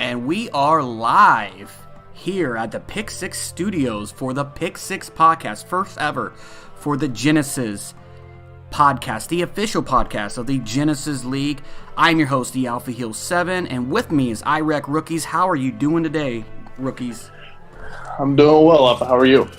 and we are live here at the Pick Six Studios for the Pick Six podcast, first ever for the Genesis podcast, the official podcast of the Genesis League. I'm your host, the Alpha Heel 7, and with me is IREC Rookies. How are you doing today, rookies? I'm doing well, Alpha. How are you?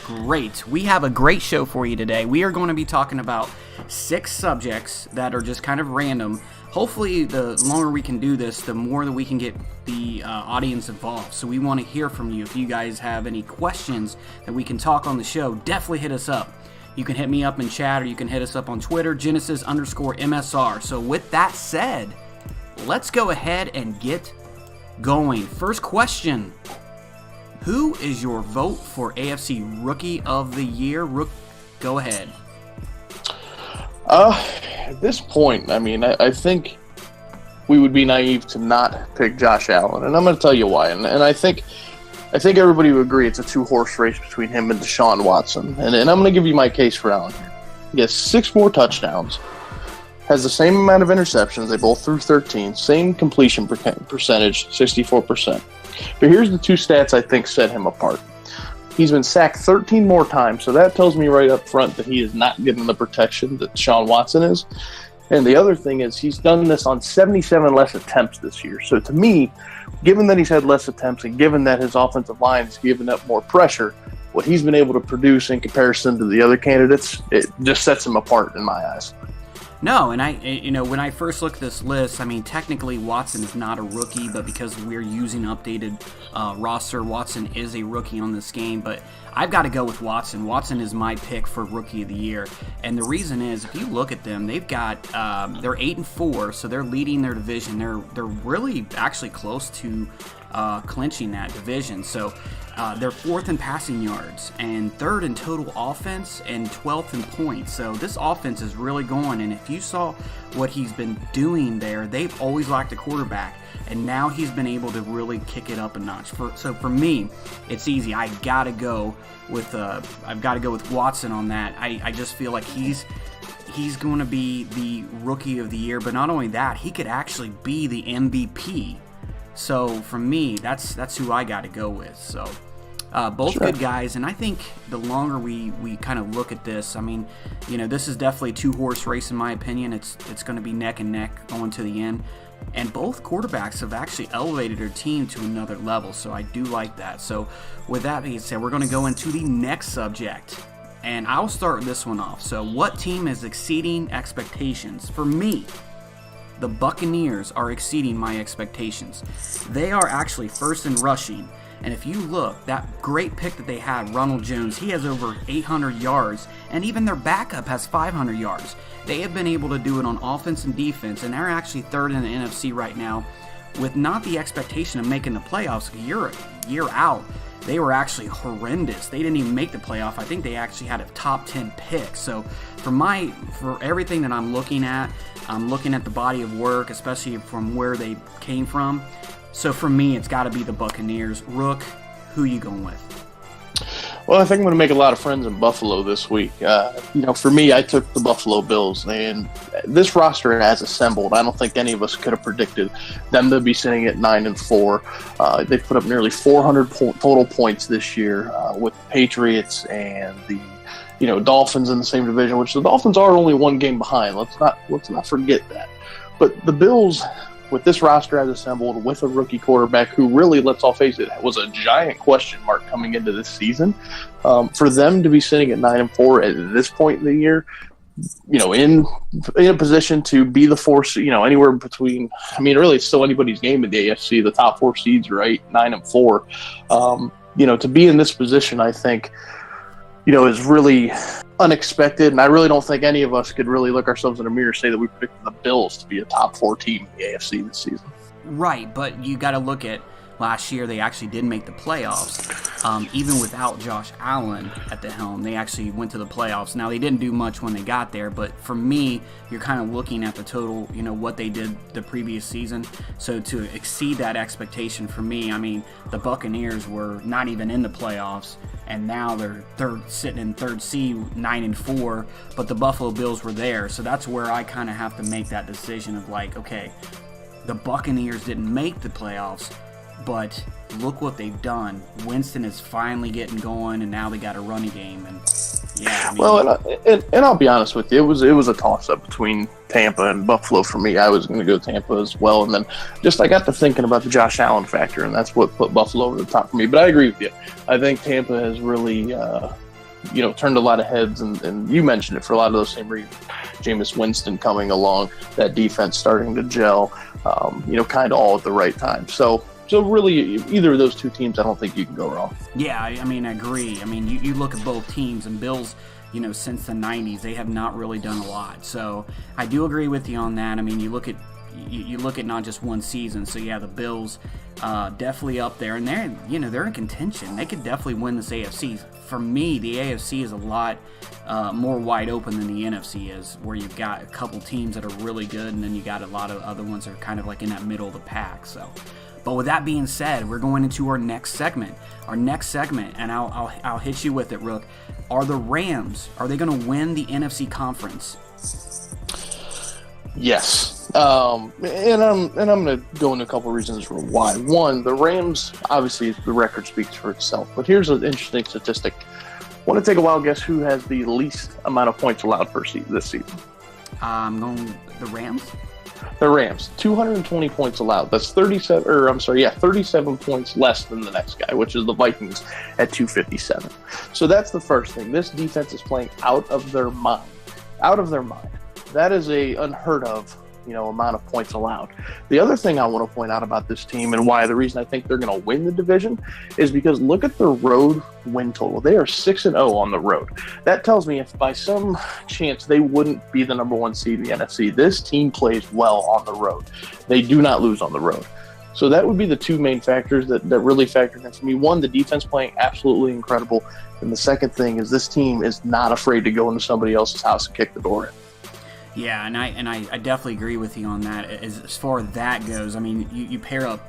Great. We have a great show for you today. We are going to be talking about 6 subjects that are just kind of random. Hopefully, the longer we can do this, the more that we can get the audience involved. So we want to hear from you. If you guys have any questions that we can talk on the show, definitely hit us up. You can hit me up in chat, or you can hit us up on Twitter, Genesis_MSR. So with that said, let's go ahead and get going. First question. Who is your vote for AFC Rookie of the Year? Go ahead. At this point, I think we would be naive to not pick Josh Allen, and I'm going to tell you why. And I think everybody would agree it's a 2-horse race between him and Deshaun Watson. And I'm going to give you my case for Allen here. He has 6 more touchdowns, has the same amount of interceptions. They both threw 13, same completion percentage, 64%. But here's the 2 stats I think set him apart. He's been sacked 13 more times, so that tells me right up front that he is not getting the protection that Deshaun Watson is. And the other thing is he's done this on 77 less attempts this year. So to me, given that he's had less attempts and given that his offensive line has given up more pressure, what he's been able to produce in comparison to the other candidates, it just sets him apart in my eyes. No, and when I first looked at this list, technically Watson is not a rookie, but because we're using updated roster, Watson is a rookie on this game. But I've got to go with Watson. Watson is my pick for Rookie of the Year, and the reason is if you look at them, they've got they're 8-4, so they're leading their division. They're really actually close to clinching that division. So they're 4th in passing yards and 3rd in total offense and 12th in points. So this offense is really going, and if you saw what he's been doing there, they've always lacked a quarterback, and now he's been able to really kick it up a notch. So for me, it's easy. I've got to go with Watson on that. I just feel like he's going to be the Rookie of the Year, but not only that, he could actually be the MVP. So for me, that's who I got to go with. So both Sure. good guys, and I think the longer we kind of look at this, this is definitely a 2-horse race in my opinion. It's going to be neck and neck going to the end, and both quarterbacks have actually elevated their team to another level. So I do like that. So with that being said, we're going to go into the next subject, and I'll start this one off. So what team is exceeding expectations? For me, the Buccaneers are exceeding my expectations. They are actually 1st in rushing. And if you look, that great pick that they had, Ronald Jones, he has over 800 yards. And even their backup has 500 yards. They have been able to do it on offense and defense. And they're actually 3rd in the NFC right now with not the expectation of making the playoffs a year out. They were actually horrendous. They didn't even make the playoff. I think they actually had a top 10 pick. So for everything that I'm looking at the body of work, especially from where they came from. So for me, it's got to be the Buccaneers. Rook, who you going with? Well, I think I'm going to make a lot of friends in Buffalo this week. For me, I took the Buffalo Bills, and this roster has assembled. I don't think any of us could have predicted them to be sitting at 9-4. They've put up nearly 400 total points this year with the Patriots and the Dolphins in the same division, which the Dolphins are only 1 game behind. Let's not forget that. But the Bills, with this roster as assembled, with a rookie quarterback who really, let's all face it, was a giant question mark coming into this season, for them to be sitting at 9-4 at this point in the year, in a position to be the 4, anywhere between, really it's still anybody's game in the AFC, the top 4 seeds, right? 9-4. To be in this position, I think, is really unexpected, and I really don't think any of us could really look ourselves in a mirror and say that we predicted the Bills to be a top 4 team in the AFC this season. Right, but you got to look at last year. They actually did make the playoffs. Even without Josh Allen at the helm, they actually went to the playoffs. Now, they didn't do much when they got there, but for me, you're kind of looking at the total, what they did the previous season. So to exceed that expectation for me, the Buccaneers were not even in the playoffs, and now they're sitting in 3rd seed, 9-4, but the Buffalo Bills were there. So that's where I kind of have to make that decision of okay, the Buccaneers didn't make the playoffs, but look what they've done. Winston is finally getting going, and now they got a running game. And yeah, I mean, well, and I'll be honest with you, it was a toss-up between Tampa and Buffalo for me. I was going to go Tampa as well, and then just I got to thinking about the Josh Allen factor, and that's what put Buffalo over the top for me. But I agree with you. I think Tampa has really, turned a lot of heads, and you mentioned it for a lot of those same reasons. Jameis Winston coming along, that defense starting to gel, kind of all at the right time. So really, either of those two teams, I don't think you can go wrong. Yeah, I mean, I agree. I mean, you look at both teams, and Bills, since the 90s, they have not really done a lot. So I do agree with you on that. I mean, you look at not just one season. So yeah, the Bills definitely up there, and they're in contention. They could definitely win this AFC. For me, the AFC is a lot more wide open than the NFC is, where you've got a couple teams that are really good, and then you got a lot of other ones that are kind of like in that middle of the pack. So. But with that being said, we're going into our next segment. And I'll hit you with it, Rook. Are the Rams, are they going to win the NFC conference? Yes. And I'm going to go into a couple of reasons for why. One, the Rams, obviously the record speaks for itself. But here's an interesting statistic. Want to take a wild guess who has the least amount of points allowed this season? I'm going the Rams. The Rams, 220 points allowed. That's 37 points less than the next guy, which is the Vikings at 257. So that's the first thing. This defense is playing out of their mind. Out of their mind. That is a unheard of, amount of points allowed. The other thing I want to point out about this team, and why the reason I think they're going to win the division, is because look at the road win total. They are 6-0 on the road. That tells me if by some chance they wouldn't be the number one seed in the NFC, this team plays well on the road. They do not lose on the road. So that would be the two main factors that really factor in for me. One, the defense playing absolutely incredible. And the second thing is this team is not afraid to go into somebody else's house and kick the door in. Yeah, and I definitely agree with you on that. As far as that goes, I mean, you pair up,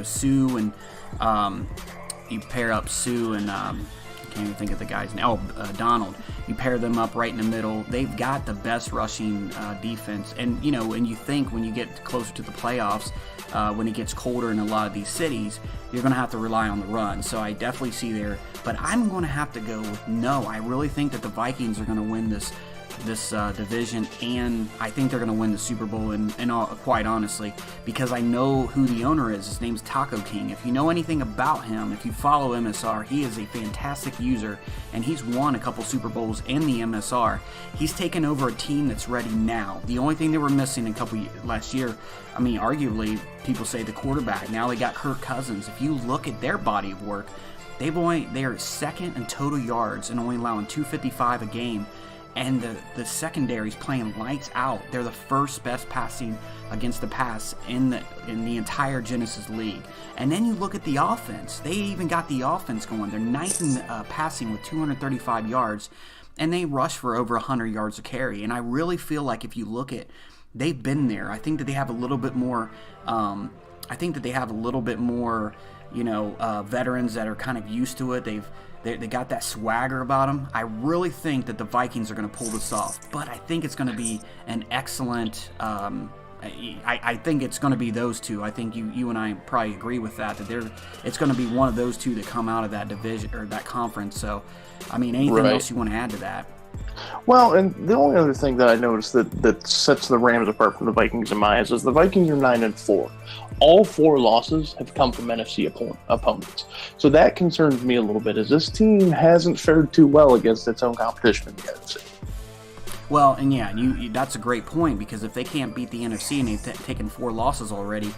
Sue and I can't even think of the guy's name. Donald. You pair them up right in the middle. They've got the best rushing defense, and you think when you get closer to the playoffs, when it gets colder in a lot of these cities, you're going to have to rely on the run. So I definitely see there, but I'm going to have to go with no. I really think that the Vikings are going to win this division, and I think they're going to win the Super Bowl, and quite honestly, because I know who the owner is. His name's Taco King. If you know anything about him, if you follow MSR, he is a fantastic user, and he's won a couple Super Bowls in the MSR. He's taken over a team that's ready now. The only thing they were missing last year, I mean, arguably, people say the quarterback. Now they got Kirk Cousins. If you look at their body of work, they are second in total yards and only allowing 255 a game. And the secondary's playing lights out. They're the first best passing against the pass in the entire Genesis League. And then you look at the offense. They even got the offense going. They're ninth in passing with 235 yards, and they rush for over 100 yards a carry. And I really feel like if you look at, they've been there. I think that they have a little bit more. Veterans that are kind of used to it. They got that swagger about them. I really think that the Vikings are going to pull this off, but I think it's going to be an excellent. I think it's going to be those two. I think you and I probably agree with that. It's going to be one of those two that come out of that division or that conference. So, I mean, anything else you want to add to that? Well, and the only other thing that I noticed that sets the Rams apart from the Vikings in my eyes is the Vikings are 9-4. All 4 losses have come from NFC opponents. So that concerns me a little bit, as this team hasn't fared too well against its own competition in the NFC. Well, and yeah, that's a great point, because if they can't beat the NFC and they've taken 4 losses already,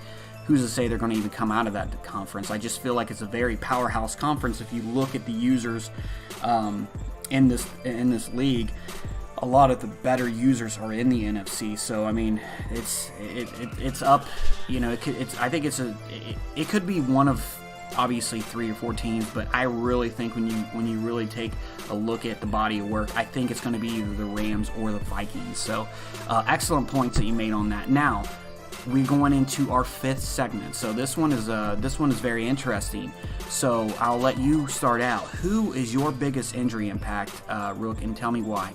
who's to say they're going to even come out of that conference? I just feel like it's a very powerhouse conference. If you look at the users in this league, a lot of the better users are in the NFC. So I mean, it's up. I think it could be one of obviously 3 or 4 teams, but I really think when you really take a look at the body of work, I think it's going to be either the Rams or the Vikings. So excellent points that you made on that. Now we're going into our 5th segment. So this one is very interesting. So I'll let you start out. Who is your biggest injury impact, Rook, and tell me why?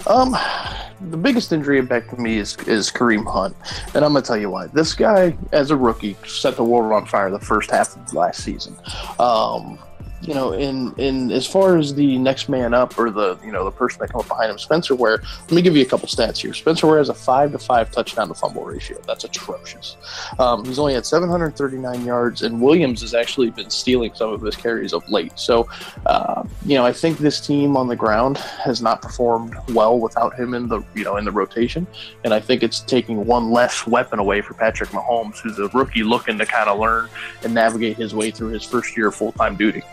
The biggest injury impact to me is Kareem Hunt, and I'm gonna tell you why. This guy, as a rookie, set the world on fire the first half of last season. In as far as the next man up, or the person that come up behind him, Spencer Ware. Let me give you a couple stats here. Spencer Ware has a 5-to-5 touchdown to fumble ratio. That's atrocious. He's only had 739 yards, and Williams has actually been stealing some of his carries of late. So, I think this team on the ground has not performed well without him in the rotation, and I think it's taking one less weapon away for Patrick Mahomes, who's a rookie looking to kind of learn and navigate his way through his first year of full-time duty.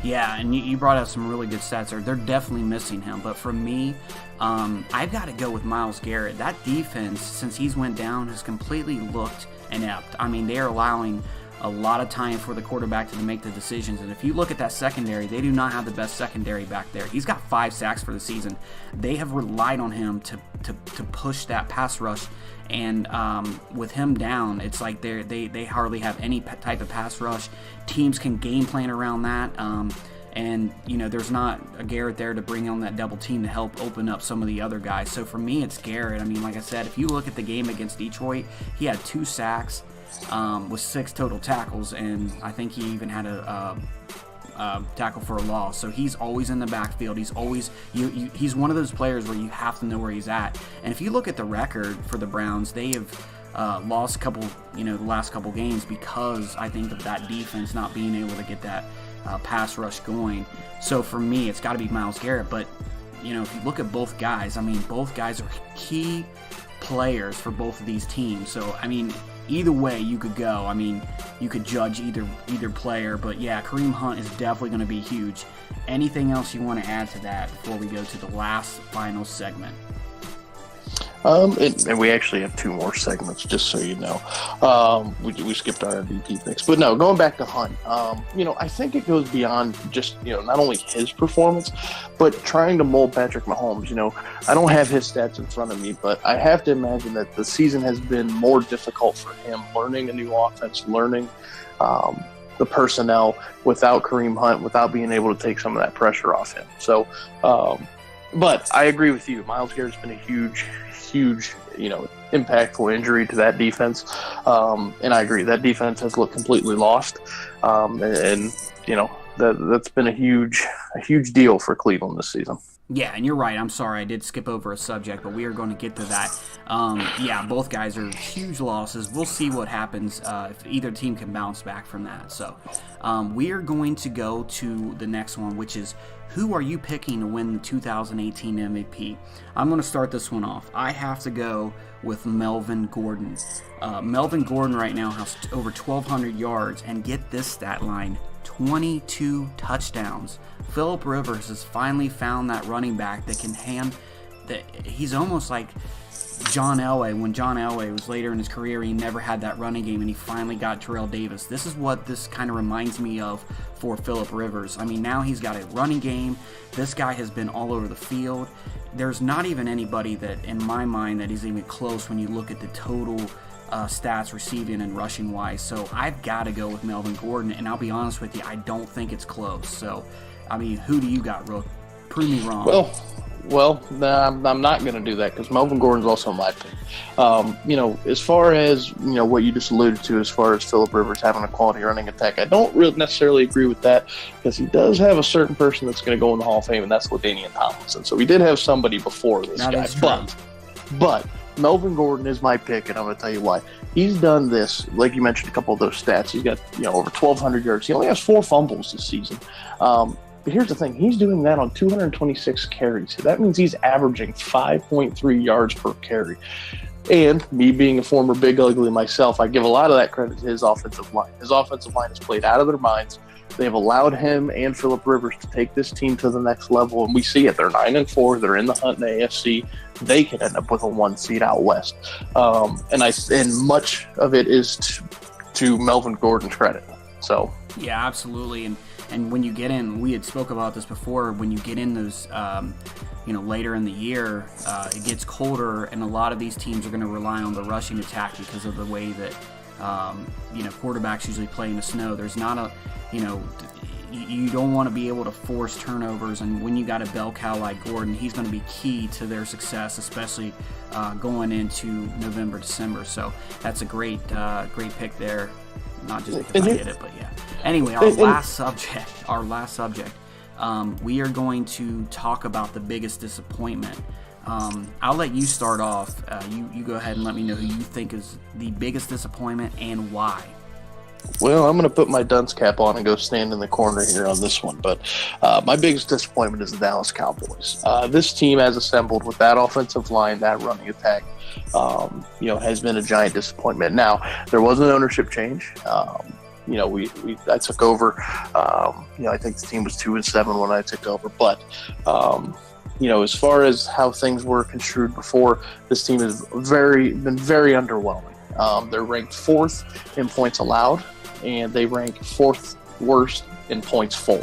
Yeah, and you brought up some really good stats there. They're definitely missing him. But for me, I've got to go with Myles Garrett. That defense, since he's went down, has completely looked inept. I mean, they are allowing a lot of time for the quarterback to make the decisions. And if you look at that secondary, they do not have the best secondary back there. He's got 5 sacks for the season. They have relied on him to push that pass rush. And with him down, it's like they hardly have any type of pass rush. Teams can game plan around that. And there's not a Garrett there to bring on that double team to help open up some of the other guys. So for me, it's Garrett. I mean, like I said, if you look at the game against Detroit, he had 2 sacks with 6 total tackles, and I think he even had a tackle for a loss. So he's always in the backfield. He's always he's one of those players where you have to know where he's at. And if you look at the record for the Browns, they have lost a couple, the last couple games because I think of that defense not being able to get that pass rush going. So for me, it's got to be Myles Garrett. But if you look at both guys, I mean, both guys are key players for both of these teams. So I mean, either way you could go. I mean, you could judge either player, but yeah, Kareem Hunt is definitely going to be huge. Anything else you want to add to that before we go to the last final segment? And we actually have 2 more segments, just so you know. We skipped our MVP picks, but no, going back to Hunt, I think it goes beyond just, not only his performance, but trying to mold Patrick Mahomes. I don't have his stats in front of me, but I have to imagine that the season has been more difficult for him, learning a new offense, learning the personnel without Kareem Hunt, without being able to take some of that pressure off him. So, but I agree with you. Myles Garrett's been a huge, impactful injury to that defense. And I agree, that defense has looked completely lost. That's been a huge deal for Cleveland this season. Yeah, and you're right. I'm sorry, I did skip over a subject, but we are going to get to that. Both guys are huge losses. We'll see what happens if either team can bounce back from that. So we are going to go to the next one, which is, who are you picking to win the 2018 MVP? I'm going to start this one off. I have to go with Melvin Gordon. Melvin Gordon right now has over 1,200 yards, and get this stat line, 22 touchdowns. Phillip Rivers has finally found that running back that can he's almost like John Elway. When John Elway was later in his career, he never had that running game, and he finally got Terrell Davis. This is what this kind of reminds me of for Phillip Rivers. I mean, now he's got a running game. This guy has been all over the field. There's not even anybody that, in my mind, that is even close when you look at the total stats receiving and rushing wise. So I've got to go with Melvin Gordon, and I'll be honest with you, I don't think it's close. So, I mean, who do you got, Rook? Prove me wrong. Well, I'm not going to do that because Melvin Gordon's also my pick. As far as, what you just alluded to as far as Phillip Rivers having a quality running attack, I don't really necessarily agree with that because he does have a certain person that's going to go in the Hall of Fame, and that's LaDainian Tomlinson. So we did have somebody before this guy. But Melvin Gordon is my pick, and I'm going to tell you why. He's done this, like you mentioned, a couple of those stats. He's got, over 1,200 yards. He only has 4 fumbles this season. But here's the thing. He's doing that on 226 carries. That means he's averaging 5.3 yards per carry. And me being a former Big Ugly myself, I give a lot of that credit to his offensive line. His offensive line has played out of their minds. They've allowed him and Phillip Rivers to take this team to the next level, and we see it. They're 9-4. They're in the hunt in the AFC. They could end up with a 1 seed out west. And much of it is to Melvin Gordon's credit. So yeah, absolutely. And when you get in, we had spoke about this before, when you get in those, later in the year, it gets colder, and a lot of these teams are going to rely on the rushing attack because of the way that, quarterbacks usually play in the snow. There's not you don't want to be able to force turnovers, and when you got a bell cow like Gordon, he's going to be key to their success, especially going into November, December. So that's a great pick there. Not just because I did it, but yeah. Anyway, our last subject. We are going to talk about the biggest disappointment. I'll let you start off. You go ahead and let me know who you think is the biggest disappointment and why. Well, I'm going to put my dunce cap on and go stand in the corner here on this one. But my biggest disappointment is the Dallas Cowboys. This team has assembled with that offensive line, that running attack, has been a giant disappointment. Now, there was an ownership change. I took over. I think the team was 2-7 when I took over. But, as far as how things were construed before, this team has been very underwhelming. They're ranked 4th in points allowed, and they rank 4th worst in points for.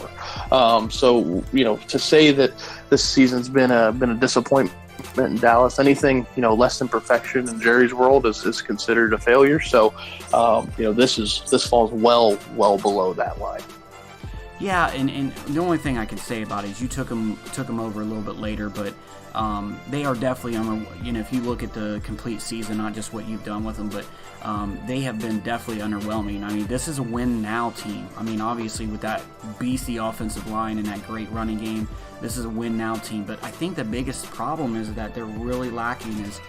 To say that this season's been a disappointment in Dallas, anything less than perfection in Jerry's world is considered a failure. So, this falls well below that line. Yeah, and the only thing I can say about it is you took them over a little bit later, but they are definitely if you look at the complete season, not just what you've done with them, but they have been definitely underwhelming. I mean, this is a win now team. I mean, obviously with that beastly offensive line and that great running game, this is a win now team. But I think the biggest problem is that they're really lacking is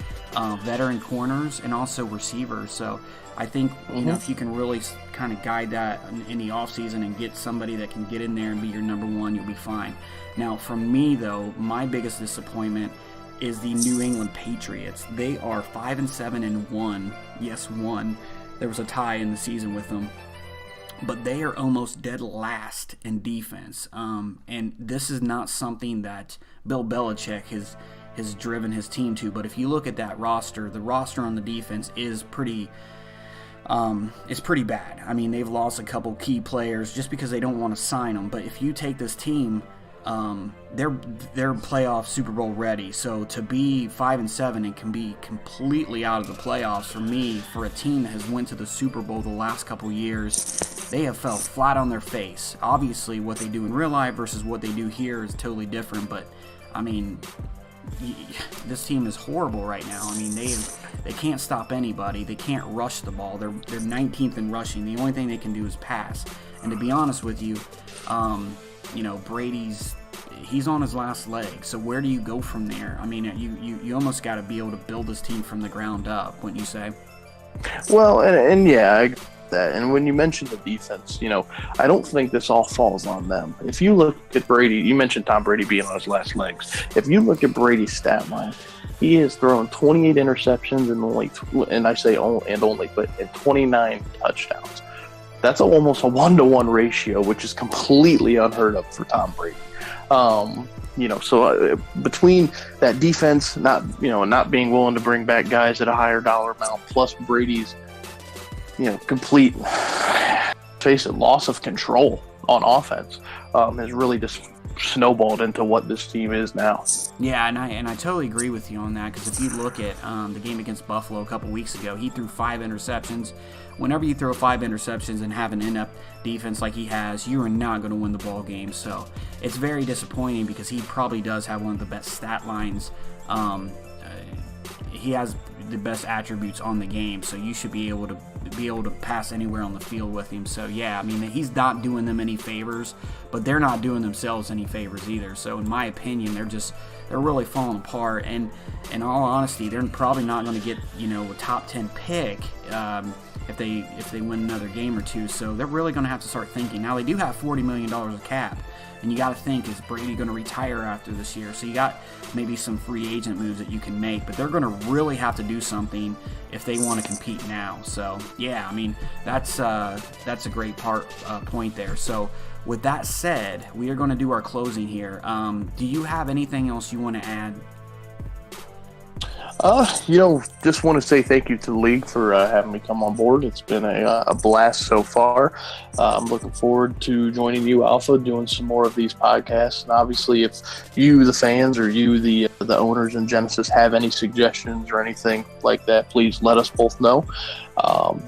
veteran corners and also receivers. So I think if you can really kind of guide that in the offseason and get somebody that can get in there and be your number one, you'll be fine. Now, for me, though, my biggest disappointment is the New England Patriots. They are 5-7-1. Yes, 1. There was a tie in the season with them. But they are almost dead last in defense. And this is not something that Bill Belichick has driven his team to. But if you look at that roster, the roster on the defense is pretty bad. I mean, they've lost a couple key players just because they don't want to sign them. But if you take this team, they're playoff Super Bowl ready. So to be 5-7 and can be completely out of the playoffs, for me, for a team that has went to the Super Bowl the last couple years, they have fell flat on their face. Obviously, what they do in real life versus what they do here is totally different. But I mean, this team is horrible right now. I mean, they can't stop anybody. They can't rush the ball. They're 19th in rushing. The only thing they can do is pass. And to be honest with you, he's on his last leg. So where do you go from there? I mean, you almost got to be able to build this team from the ground up, wouldn't you say? Well, and yeah, I get that. And when you mentioned the defense, I don't think this all falls on them. If you look at Brady, you mentioned Tom Brady being on his last legs. If you look at Brady's stat line, he has thrown 28 interceptions and 29 touchdowns. That's almost a 1-to-1 ratio, which is completely unheard of for Tom Brady. Between that defense, not being willing to bring back guys at a higher dollar amount, plus Brady's, complete, loss of control on offense, has really just snowballed into what this team is now. Yeah, and I totally agree with you on that, because if you look at the game against Buffalo a couple weeks ago, he threw 5 interceptions. Whenever you throw 5 interceptions and have an inept defense like he has, you are not going to win the ball game. So it's very disappointing because he probably does have one of the best stat lines. He has the best attributes on the game, so you should be able to pass anywhere on the field with him. So yeah, I mean, he's not doing them any favors, but they're not doing themselves any favors either. So in my opinion, they're really falling apart. And in all honesty, they're probably not going to get a top 10 pick if they win another game or two. So they're really going to have to start thinking. Now, they do have $40 million of cap, and you got to think, is Brady going to retire after this year? So you got maybe some free agent moves that you can make, but they're going to really have to do something if they want to compete now. So yeah, I mean, that's a great point there. So with that said, we are going to do our closing here. Do you have anything else you want to add? Just want to say thank you to the league for having me come on board. It's been a blast so far. I'm looking forward to joining you, Alpha, doing some more of these podcasts. And obviously, if you, the fans, or you, the owners in Genesis, have any suggestions or anything like that, please let us both know.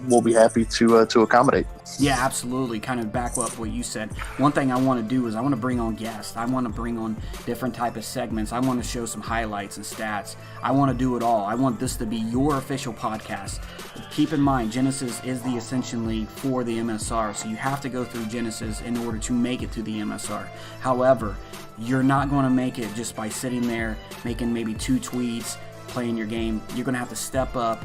We'll be happy to accommodate. Yeah, absolutely. Kind of back up what you said. One thing I want to do is I want to bring on guests. I want to bring on different type of segments. I want to show some highlights and stats. I want to do it all. I want this to be your official podcast. Keep in mind, Genesis is the Ascension League for the MSR, so you have to go through Genesis in order to make it to the MSR. However, you're not going to make it just by sitting there making maybe 2 tweets, playing your game. You're going to have to step up,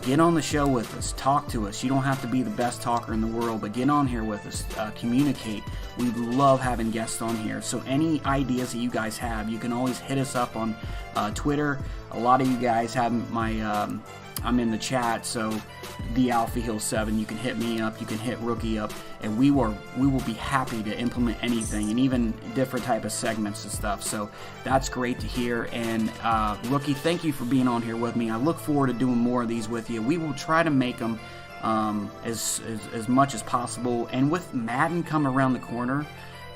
get on the show with us, talk to us. You don't have to be the best talker in the world, but get on here with us, communicate. We love having guests on here. So any ideas that you guys have, you can always hit us up on Twitter. A lot of you guys have my, I'm in the chat, so the Alpha Hill 7, you can hit me up, you can hit Rookie up, and we will be happy to implement anything, and even different type of segments and stuff. So that's great to hear. And Rookie, thank you for being on here with me. I look forward to doing more of these with you. We will try to make them as much as possible. And with Madden come around the corner,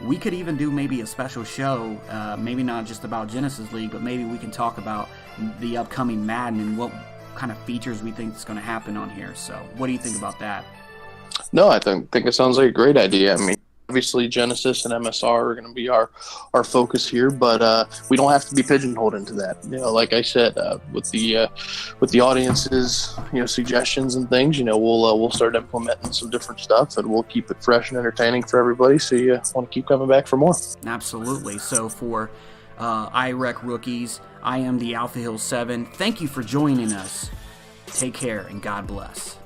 we could even do maybe a special show, maybe not just about Genesis League, but maybe we can talk about the upcoming Madden and what kind of features we think is going to happen on here. So what do you think about that? No, I think it sounds like a great idea. I mean, obviously Genesis and MSR are going to be our focus here, but we don't have to be pigeonholed into that. You know, like I said, with the audience's suggestions and things, we'll start implementing some different stuff, and we'll keep it fresh and entertaining for everybody. So you want to keep coming back for more. Absolutely. So for IREC Rookies, I am the Alpha Hill 7. Thank you for joining us. Take care and God bless.